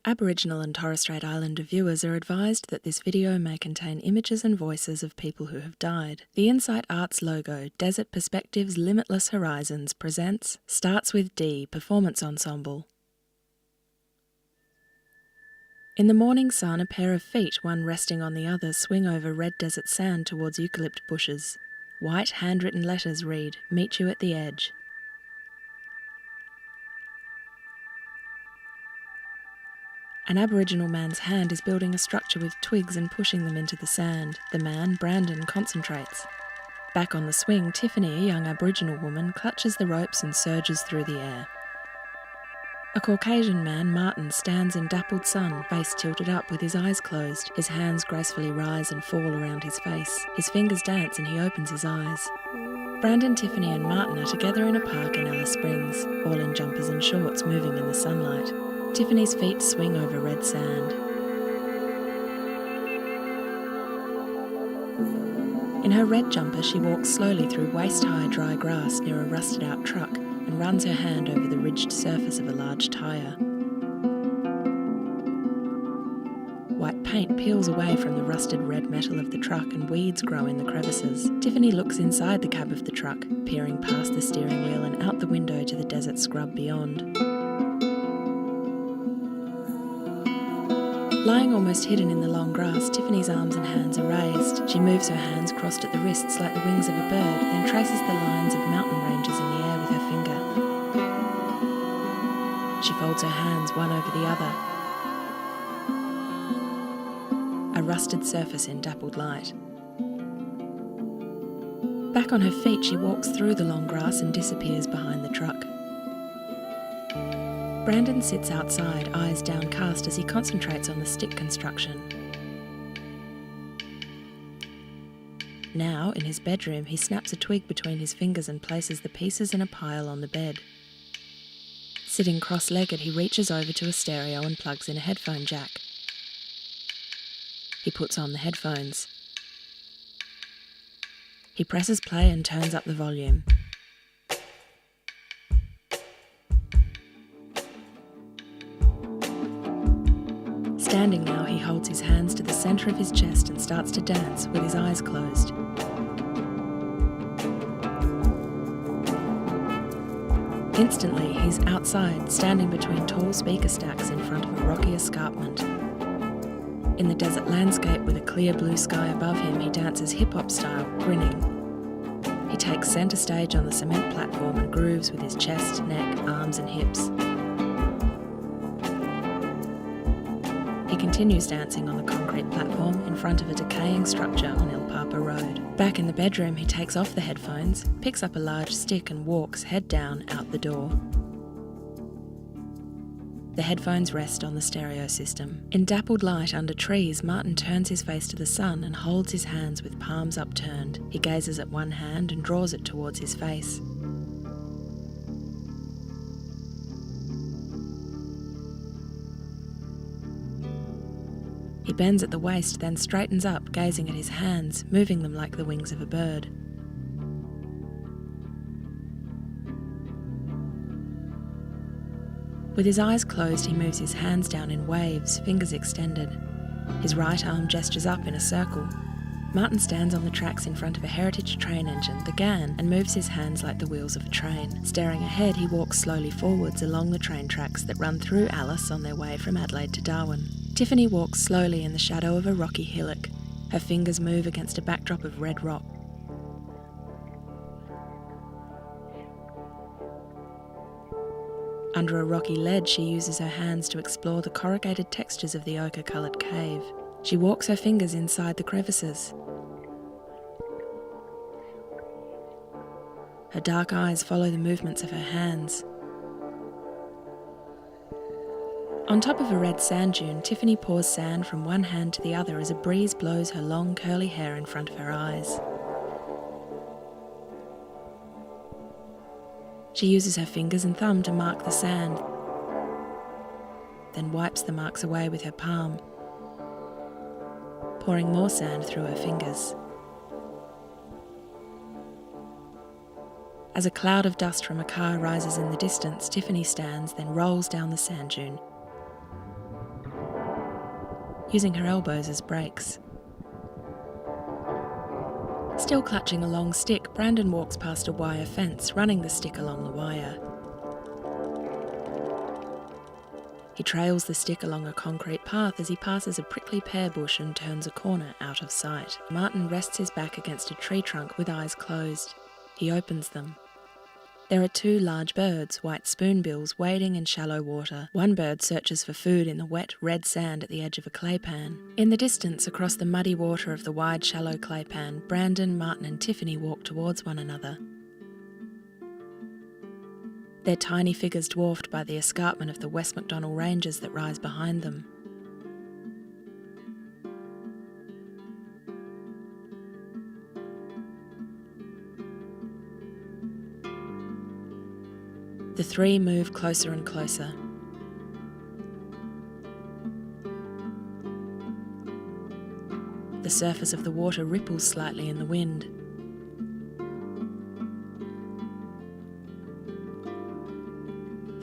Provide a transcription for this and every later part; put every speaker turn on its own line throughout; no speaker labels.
Aboriginal and Torres Strait Islander viewers are advised that this video may contain images and voices of people who have died. The Incite Arts logo, Desert Perspectives Limitless Horizons, presents Starts with D Performance Ensemble. In the morning sun, a pair of feet, one resting on the other, swing over red desert sand towards eucalypt bushes. White handwritten letters read, "Meet you at the edge." An Aboriginal man's hand is building a structure with twigs and pushing them into the sand. The man, Brandon, concentrates. Back on the swing, Tiffany, a young Aboriginal woman, clutches the ropes and surges through the air. A Caucasian man, Martin, stands in dappled sun, face tilted up with his eyes closed. His hands gracefully rise and fall around his face. His fingers dance and he opens his eyes. Brandon, Tiffany and Martin are together in a park in Alice Springs, all in jumpers and shorts, moving in the sunlight. Tiffany's feet swing over red sand. In her red jumper, she walks slowly through waist-high dry grass near a rusted-out truck and runs her hand over the ridged surface of a large tyre. White paint peels away from the rusted red metal of the truck and weeds grow in the crevices. Tiffany looks inside the cab of the truck, peering past the steering wheel and out the window to the desert scrub beyond. Lying almost hidden in the long grass, Tiffany's arms and hands are raised. She moves her hands crossed at the wrists like the wings of a bird, then traces the lines of mountain ranges in the air with her finger. She folds her hands one over the other. A rusted surface in dappled light. Back on her feet, she walks through the long grass and disappears behind the truck. Brandon sits outside, eyes downcast as he concentrates on the stick construction. Now, in his bedroom, he snaps a twig between his fingers and places the pieces in a pile on the bed. Sitting cross-legged, he reaches over to a stereo and plugs in a headphone jack. He puts on the headphones. He presses play and turns up the volume. Standing now, he holds his hands to the centre of his chest and starts to dance with his eyes closed. Instantly, he's outside, standing between tall speaker stacks in front of a rocky escarpment. In the desert landscape with a clear blue sky above him, he dances hip-hop style, grinning. He takes centre stage on the cement platform and grooves with his chest, neck, arms and hips. He continues dancing on the concrete platform in front of a decaying structure on El Papa Road. Back in the bedroom, he takes off the headphones, picks up a large stick and walks, head down, out the door. The headphones rest on the stereo system. In dappled light under trees, Martin turns his face to the sun and holds his hands with palms upturned. He gazes at one hand and draws it towards his face. He bends at the waist, then straightens up, gazing at his hands, moving them like the wings of a bird. With his eyes closed, he moves his hands down in waves, fingers extended. His right arm gestures up in a circle. Martin stands on the tracks in front of a heritage train engine, the GAN, and moves his hands like the wheels of a train. Staring ahead, he walks slowly forwards along the train tracks that run through Alice on their way from Adelaide to Darwin. Tiffany walks slowly in the shadow of a rocky hillock. Her fingers move against a backdrop of red rock. Under a rocky ledge, she uses her hands to explore the corrugated textures of the ochre-coloured cave. She walks her fingers inside the crevices. Her dark eyes follow the movements of her hands. On top of a red sand dune, Tiffany pours sand from one hand to the other as a breeze blows her long curly hair in front of her eyes. She uses her fingers and thumb to mark the sand, then wipes the marks away with her palm, pouring more sand through her fingers. As a cloud of dust from a car rises in the distance, Tiffany stands, then rolls down the sand dune. using her elbows as brakes. Still clutching a long stick, Brandon walks past a wire fence, running the stick along the wire. He trails the stick along a concrete path as he passes a prickly pear bush and turns a corner out of sight. Martin rests his back against a tree trunk with eyes closed. He opens them. There are two large birds, white spoonbills, wading in shallow water. One bird searches for food in the wet, red sand at the edge of a clay pan. In the distance, across the muddy water of the wide, shallow clay pan, Brandon, Martin and Tiffany walk towards one another. Their tiny figures dwarfed by the escarpment of the West Macdonnell Ranges that rise behind them. The three move closer and closer. The surface of the water ripples slightly in the wind.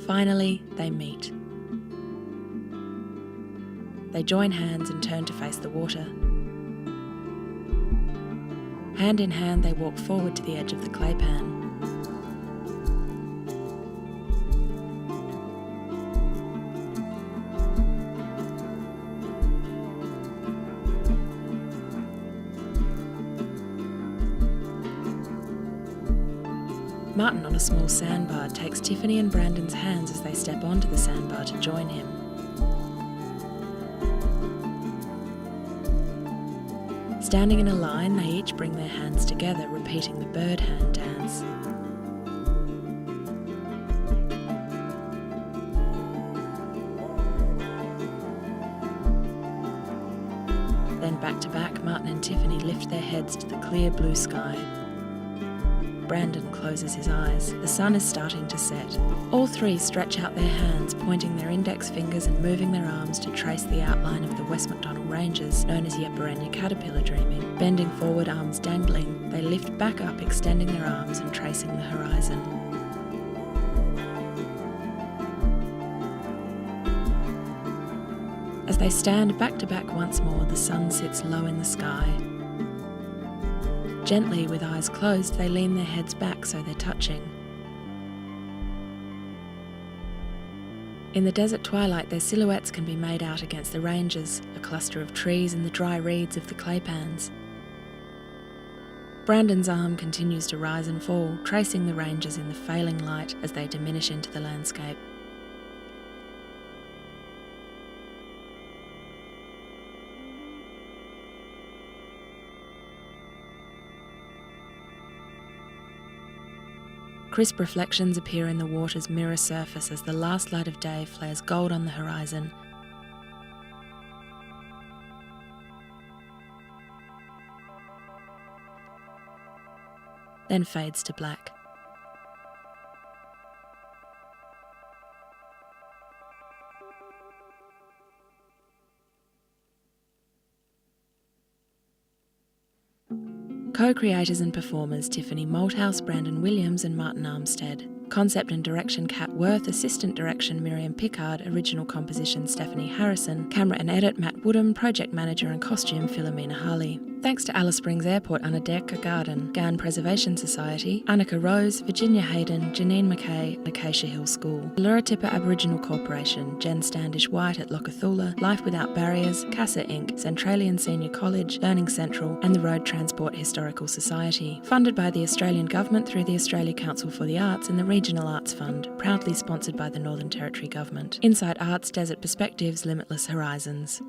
Finally, they meet. They join hands and turn to face the water. Hand in hand, they walk forward to the edge of the clay pan. Martin, on a small sandbar, takes Tiffany and Brandon's hands as they step onto the sandbar to join him. Standing in a line, they each bring their hands together, repeating the bird hand dance. Then back to back, Martin and Tiffany lift their heads to the clear blue sky. Brandon closes his eyes. The sun is starting to set. All three stretch out their hands, pointing their index fingers and moving their arms to trace the outline of the West Macdonnell Ranges, known as Yeparenya caterpillar dreaming. Bending forward, arms dangling, they lift back up, extending their arms and tracing the horizon. As they stand back to back once more, the sun sits low in the sky. Gently, with eyes closed, they lean their heads back so they're touching. In the desert twilight, their silhouettes can be made out against the ranges, a cluster of trees and the dry reeds of the clay pans. Brandon's arm continues to rise and fall, tracing the ranges in the failing light as they diminish into the landscape. Crisp reflections appear in the water's mirror surface as the last light of day flares gold on the horizon. Then fades to black. Co-creators and performers Tiffany Malthouse, Brandon Williams and Martin Armstead. Concept and direction Kat Worth, assistant direction Miriam Pickard, original composition Stephanie Harrison, camera and edit Matt Woodham, project manager and costume Philomena Harley. Thanks to Alice Springs Airport Anadeka Garden, Gan Preservation Society, Annika Rose, Virginia Hayden, Janine McKay, Acacia Hill School, Luratipa Aboriginal Corporation, Jen Standish White at Lokathula, Life Without Barriers, CASA Inc., Centralian Senior College, Learning Central and the Road Transport Historical Society. Funded by the Australian Government through the Australia Council for the Arts and the Regional Arts Fund, proudly sponsored by the Northern Territory Government. Incite Arts, Desert Perspectives, Limitless Horizons.